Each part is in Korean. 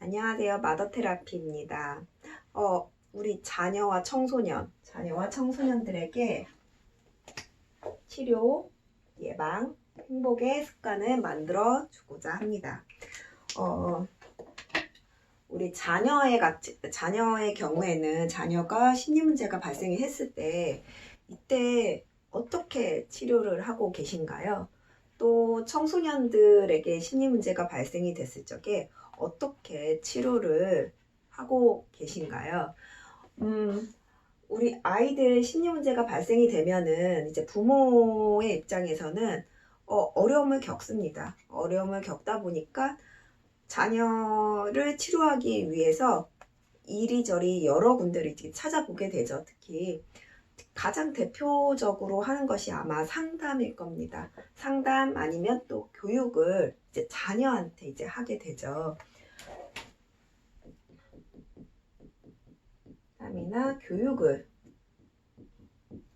안녕하세요. 마더테라피입니다. 우리 자녀와 청소년들에게 치료, 예방, 행복의 습관을 만들어 주고자 합니다. 우리 자녀의 경우에는 자녀가 심리 문제가 발생이 했을 때 이때 어떻게 치료를 하고 계신가요? 또 청소년들에게 심리 문제가 발생이 됐을 적에 어떻게 치료를 하고 계신가요? 우리 아이들 심리 문제가 발생이 되면은 이제 부모의 입장에서는 어려움을 겪습니다. 어려움을 겪다 보니까 자녀를 치료하기 위해서 이리저리 여러 군데를 이제 찾아보게 되죠. 특히 가장 대표적으로 하는 것이 아마 상담일 겁니다. 상담 아니면 또 교육을 이제 자녀한테 이제 하게 되죠. 상담이나 교육을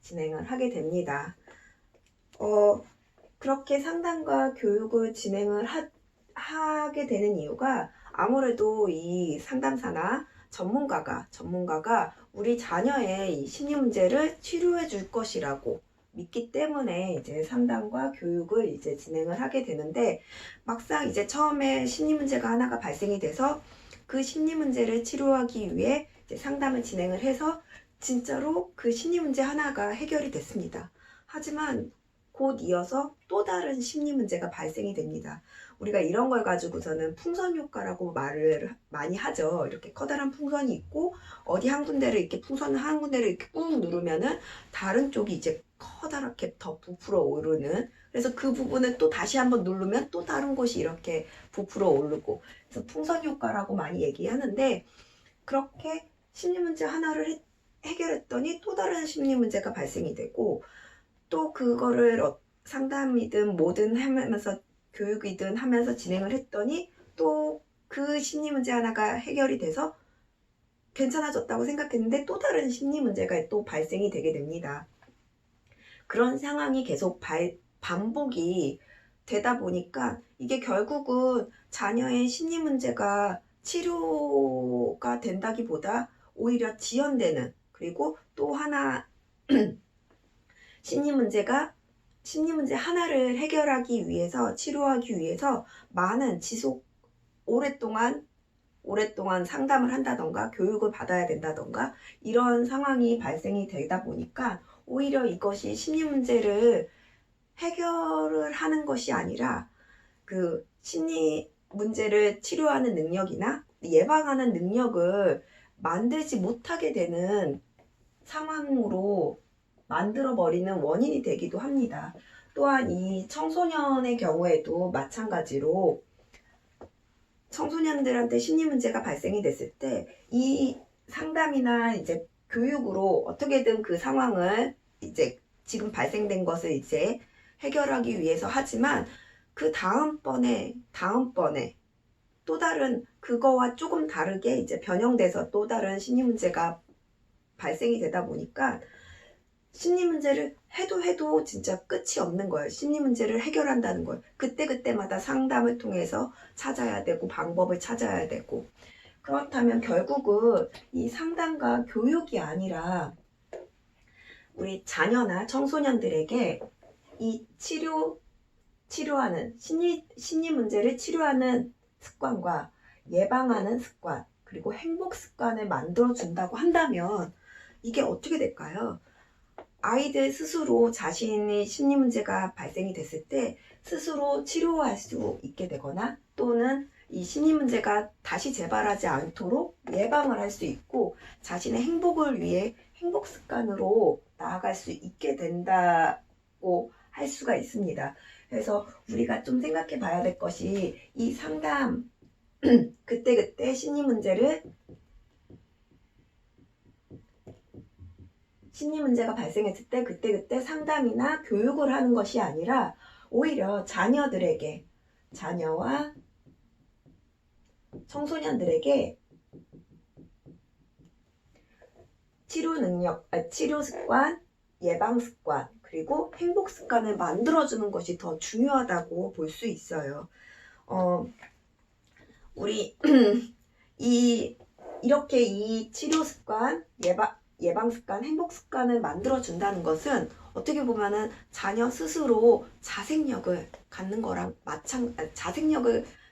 진행을 하게 됩니다. 그렇게 상담과 교육을 진행을 하게 되는 이유가 아무래도 이 상담사나 전문가가 우리 자녀의 이 심리 문제를 치료해 줄 것이라고 믿기 때문에 이제 상담과 교육을 이제 진행을 하게 되는데, 막상 이제 처음에 심리 문제가 하나가 발생이 돼서 그 심리 문제를 치료하기 위해 이제 상담을 진행을 해서 진짜로 그 심리 문제 하나가 해결이 됐습니다. 하지만 곧 이어서 또 다른 심리 문제가 발생이 됩니다. 우리가 이런 걸 가지고서는 풍선 효과라고 말을 많이 하죠. 이렇게 커다란 풍선이 있고 어디 한 군데를 이렇게 풍선을 한 군데를 이렇게 꾹 누르면은 다른 쪽이 이제 커다랗게 더 부풀어 오르는, 그래서 그 부분을 또 다시 한번 누르면 또 다른 곳이 이렇게 부풀어 오르고, 그래서 풍선 효과라고 많이 얘기하는데, 그렇게 심리 문제 하나를 해결했더니 또 다른 심리 문제가 발생이 되고, 또 그거를 상담이든 뭐든 하면서 교육이든 하면서 진행을 했더니 또 그 심리 문제 하나가 해결이 돼서 괜찮아졌다고 생각했는데 또 다른 심리 문제가 또 발생이 되게 됩니다. 그런 상황이 계속 반복이 되다 보니까 이게 결국은 자녀의 심리 문제가 치료가 된다기보다 오히려 지연되는, 그리고 또 하나 심리 문제 하나를 해결하기 위해서, 치료하기 위해서 많은 오랫동안 상담을 한다던가 교육을 받아야 된다던가 이런 상황이 발생이 되다 보니까 오히려 이것이 심리 문제를 해결을 하는 것이 아니라 그 심리 문제를 치료하는 능력이나 예방하는 능력을 만들지 못하게 되는 상황으로 만들어버리는 원인이 되기도 합니다. 또한 이 청소년의 경우에도 마찬가지로 청소년들한테 심리 문제가 발생이 됐을 때 이 상담이나 이제 교육으로 어떻게든 그 상황을 이제 지금 발생된 것을 이제 해결하기 위해서 하지만, 그 다음번에 또 다른 그거와 조금 다르게 이제 변형돼서 또 다른 심리 문제가 발생이 되다 보니까 심리 문제를 해도 진짜 끝이 없는 거예요. 심리 문제를 해결한다는 걸 그때마다 상담을 통해서 찾아야 되고 방법을 찾아야 되고, 그렇다면 결국은 이 상담과 교육이 아니라 우리 자녀나 청소년들에게 이 치료하는 심리 문제를 치료하는 습관과 예방하는 습관, 그리고 행복 습관을 만들어 준다고 한다면 이게 어떻게 될까요? 아이들 스스로 자신의 심리 문제가 발생이 됐을 때 스스로 치료할 수 있게 되거나, 또는 이 심리 문제가 다시 재발하지 않도록 예방을 할 수 있고, 자신의 행복을 위해 행복 습관으로 나아갈 수 있게 된다고 할 수가 있습니다. 그래서 우리가 좀 생각해 봐야 될 것이, 이 상담 그때 심리 문제가 발생했을 때 그때 상담이나 교육을 하는 것이 아니라 오히려 자녀와 청소년들에게 치료 습관, 예방 습관, 그리고 행복 습관을 만들어주는 것이 더 중요하다고 볼 수 있어요. 우리 이렇게 이 치료 습관, 예방 습관, 행복 습관을 만들어 준다는 것은 어떻게 보면은 자녀 스스로 자생력을 갖는 거랑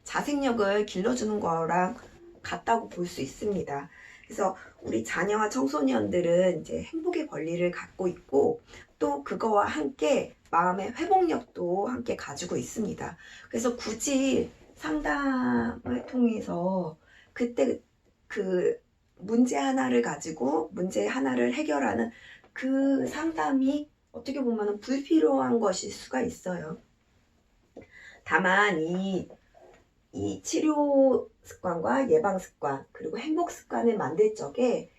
자생력을 길러주는 거랑 같다고 볼 수 있습니다. 그래서 우리 자녀와 청소년들은 이제 행복의 권리를 갖고 있고 또 그거와 함께 마음의 회복력도 함께 가지고 있습니다. 그래서 굳이 상담을 통해서 그때 그 문제 하나를 가지고 문제 하나를 해결하는 그 상담이 어떻게 보면 불필요한 것일 수가 있어요. 다만 이 치료 습관과 예방 습관 그리고 행복 습관을 만들 적에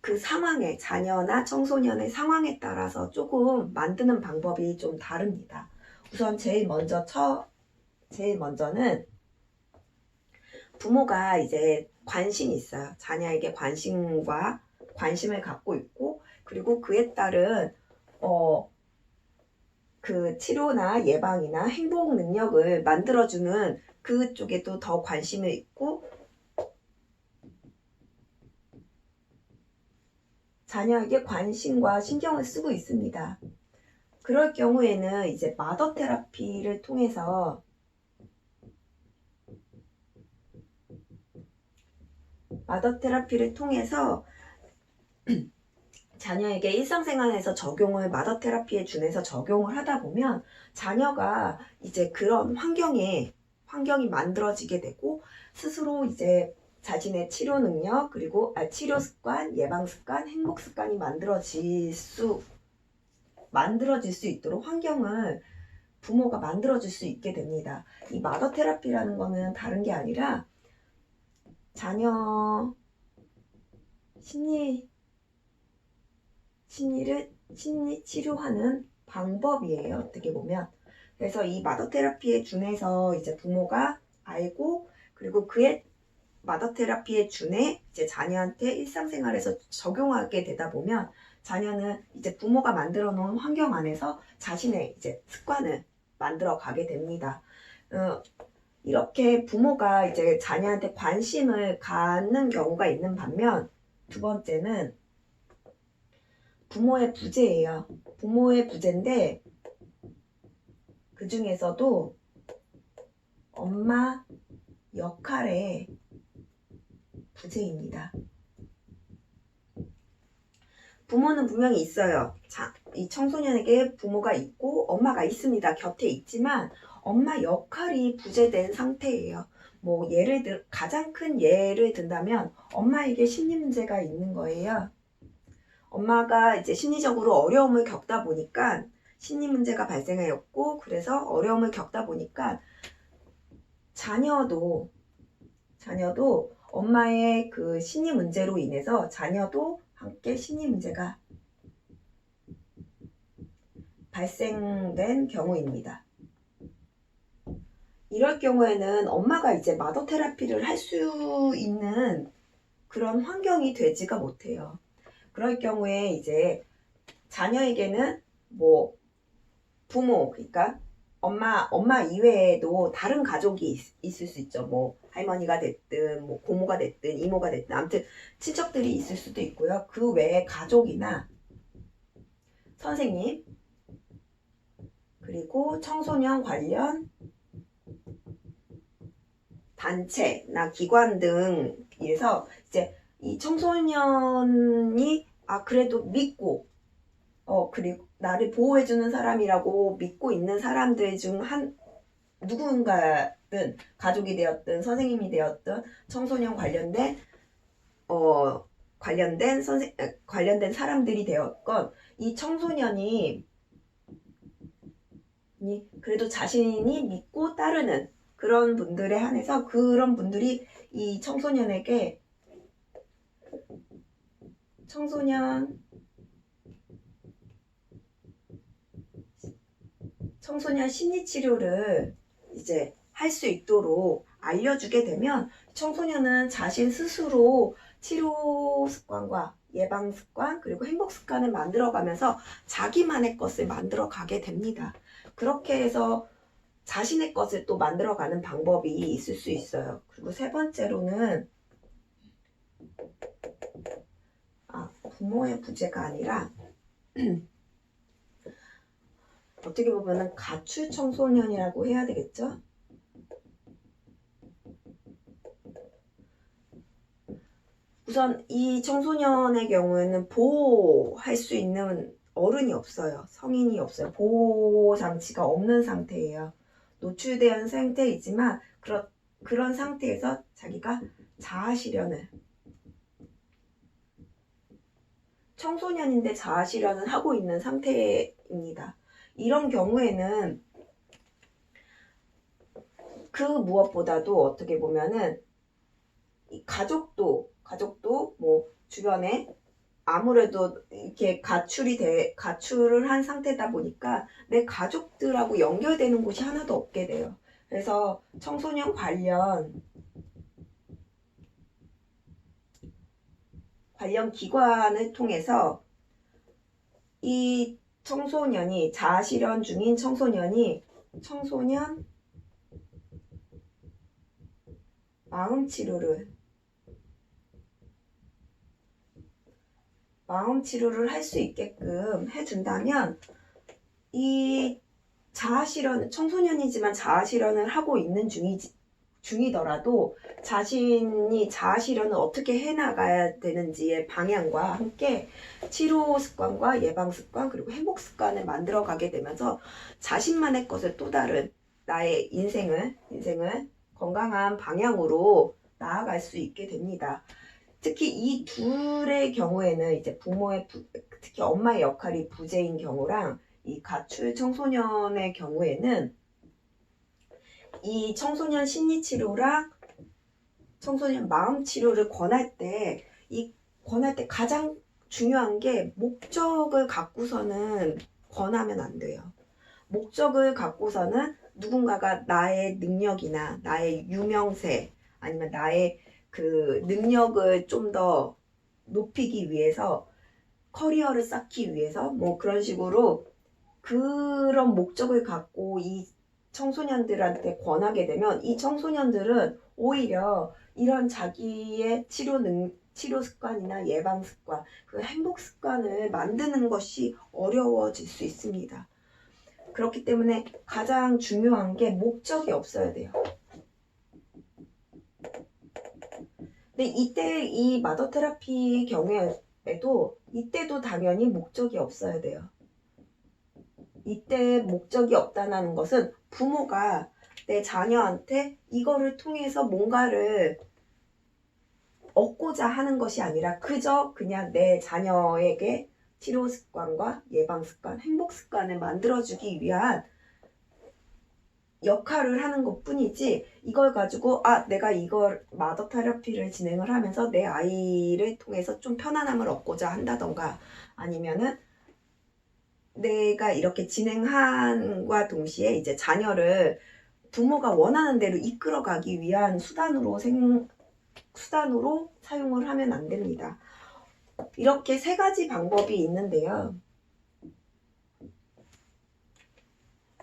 그 상황에 자녀나 청소년의 상황에 따라서 조금 만드는 방법이 좀 다릅니다. 우선 제일 먼저는 부모가 이제 관심이 있어요. 자녀에게 관심을 갖고 있고 그리고 그에 따른 그 치료나 예방이나 행복 능력을 만들어주는 그쪽에도 더 관심을 있고 자녀에게 관심과 신경을 쓰고 있습니다. 그럴 경우에는 이제 마더 테라피를 통해서 자녀에게 일상생활에서 마더 테라피에 준해서 적용을 하다 보면 자녀가 이제 그런 환경이 만들어지게 되고 스스로 이제 자신의 치료 능력 그리고 치료 습관, 예방 습관, 행복 습관이 만들어질 수 있도록 환경을 부모가 만들어줄 수 있게 됩니다. 이 마더 테라피라는 거는 다른 게 아니라 자녀 심리 치료하는 방법이에요. 어떻게 보면. 그래서 이 마더 테라피에 준해서 이제 부모가 알고 그리고 그의 마더 테라피에 준해 이제 자녀한테 일상생활에서 적용하게 되다 보면 자녀는 이제 부모가 만들어 놓은 환경 안에서 자신의 이제 습관을 만들어 가게 됩니다. 이렇게 부모가 이제 자녀한테 관심을 갖는 경우가 있는 반면 두 번째는 부모의 부재예요. 부모의 부재인데 그 중에서도 엄마 역할의 부재입니다. 부모는 분명히 있어요. 이 청소년에게 부모가 있고 엄마가 있습니다. 곁에 있지만 엄마 역할이 부재된 상태예요. 가장 큰 예를 든다면 엄마에게 심리 문제가 있는 거예요. 엄마가 이제 심리적으로 어려움을 겪다 보니까 심리 문제가 발생하였고 그래서 어려움을 겪다 보니까 자녀도 엄마의 그 심리 문제로 인해서 자녀도 함께 심리 문제가 발생된 경우입니다. 이럴 경우에는 엄마가 이제 마더 테라피를 할 수 있는 그런 환경이 되지가 못해요. 그럴 경우에 이제 자녀에게는 부모, 그러니까 엄마 이외에도 다른 가족이 있을 수 있죠. 할머니가 됐든, 고모가 됐든, 이모가 됐든, 아무튼 친척들이 있을 수도 있고요. 그 외에 가족이나 선생님, 그리고 청소년 관련 단체나 기관 등에서 이제 이 청소년이 그래도 믿고 그리고 나를 보호해주는 사람이라고 믿고 있는 사람들 중 누군가든 가족이 되었든 선생님이 되었든 청소년 관련된 사람들이 되었건 이 청소년이 그래도 자신이 믿고 따르는 그런 분들에 한해서 그런 분들이 이 청소년 심리 치료를 이제 할 수 있도록 알려주게 되면 청소년은 자신 스스로 치료 습관과 예방 습관 그리고 행복 습관을 만들어가면서 자기만의 것을 만들어가게 됩니다. 그렇게 해서 자신의 것을 또 만들어가는 방법이 있을 수 있어요. 그리고 세 번째로는 부모의 부재가 아니라 어떻게 보면은 가출 청소년이라고 해야 되겠죠? 우선 이 청소년의 경우에는 보호할 수 있는 어른이 없어요. 성인이 없어요. 보호 장치가 없는 상태예요. 노출된 상태이지만 그런 상태에서 자기가 자아실현을 청소년인데 자아실현을 하고 있는 상태입니다. 이런 경우에는 그 무엇보다도 어떻게 보면은 이 가족도 뭐 주변에 아무래도 이렇게 가출을 한 상태다 보니까 내 가족들하고 연결되는 곳이 하나도 없게 돼요. 그래서 청소년 관련 기관을 통해서 이 청소년이 자아실현 중인 청소년 마음 치료를 할 수 있게끔 해준다면 이 청소년이지만 자아실현을 하고 있는 중이더라도 자신이 자아실현을 어떻게 해나가야 되는지의 방향과 함께 치료 습관과 예방 습관 그리고 행복 습관을 만들어 가게 되면서 자신만의 것을 또 다른 나의 인생을 건강한 방향으로 나아갈 수 있게 됩니다. 특히 이 둘의 경우에는 이제 특히 엄마의 역할이 부재인 경우랑 이 가출 청소년의 경우에는 이 청소년 심리치료랑 청소년 마음치료를 권할 때 가장 중요한 게 목적을 갖고서는 권하면 안 돼요. 목적을 갖고서는 누군가가 나의 능력이나 나의 유명세 아니면 나의 그 능력을 좀 더 높이기 위해서 커리어를 쌓기 위해서 뭐 그런 식으로 그런 목적을 갖고 이 청소년들한테 권하게 되면 이 청소년들은 오히려 이런 자기의 치료 습관이나 예방 습관, 그 행복 습관을 만드는 것이 어려워질 수 있습니다. 그렇기 때문에 가장 중요한 게 목적이 없어야 돼요. 근데 이때 이 마더 테라피 경우에도 이때도 당연히 목적이 없어야 돼요. 이때 목적이 없다는 것은 부모가 내 자녀한테 이거를 통해서 뭔가를 얻고자 하는 것이 아니라 그저 그냥 내 자녀에게 치료 습관과 예방 습관, 행복 습관을 만들어주기 위한 역할을 하는 것 뿐이지 이걸 가지고 내가 이걸 마더 테라피를 진행을 하면서 내 아이를 통해서 좀 편안함을 얻고자 한다던가 아니면은 내가 이렇게 진행함과 동시에 이제 자녀를 부모가 원하는 대로 이끌어가기 위한 수단으로 사용을 하면 안 됩니다. 이렇게 세 가지 방법이 있는데요.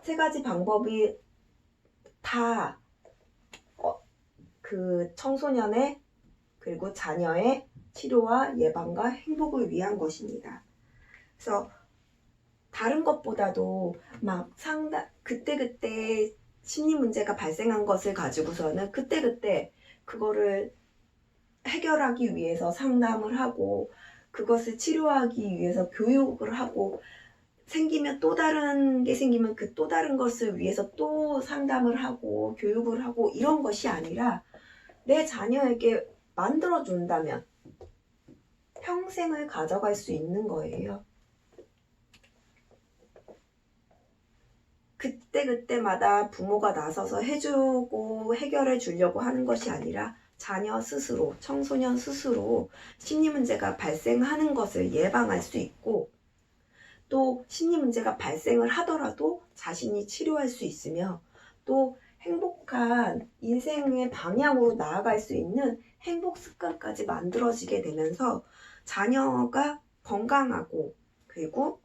세 가지 방법이 다 그 청소년의 그리고 자녀의 치료와 예방과 행복을 위한 것입니다. 그래서 다른 것보다도 막 그때그때 심리 문제가 발생한 것을 가지고서는 그때그때 그거를 해결하기 위해서 상담을 하고 그것을 치료하기 위해서 교육을 하고 또 다른 게 생기면 그 또 다른 것을 위해서 또 상담을 하고 교육을 하고 이런 것이 아니라 내 자녀에게 만들어준다면 평생을 가져갈 수 있는 거예요. 그때마다 부모가 나서서 해주고 해결해 주려고 하는 것이 아니라 자녀 스스로, 청소년 스스로 심리 문제가 발생하는 것을 예방할 수 있고 또 심리 문제가 발생을 하더라도 자신이 치료할 수 있으며 또 행복한 인생의 방향으로 나아갈 수 있는 행복 습관까지 만들어지게 되면서 자녀가 건강하고 그리고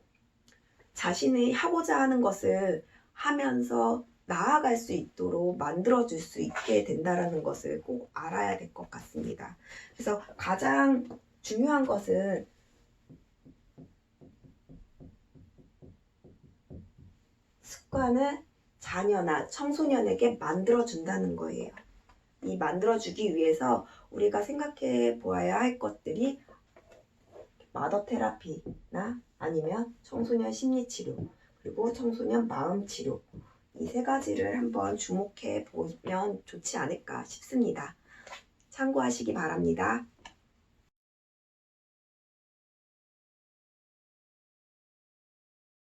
자신이 하고자 하는 것을 하면서 나아갈 수 있도록 만들어줄 수 있게 된다는 것을 꼭 알아야 될 것 같습니다. 그래서 가장 중요한 것은 습관을 자녀나 청소년에게 만들어준다는 거예요. 이 만들어주기 위해서 우리가 생각해 보아야 할 것들이 마더 테라피나 아니면 청소년 심리치료, 그리고 청소년 마음치료, 이 세 가지를 한번 주목해 보면 좋지 않을까 싶습니다. 참고하시기 바랍니다.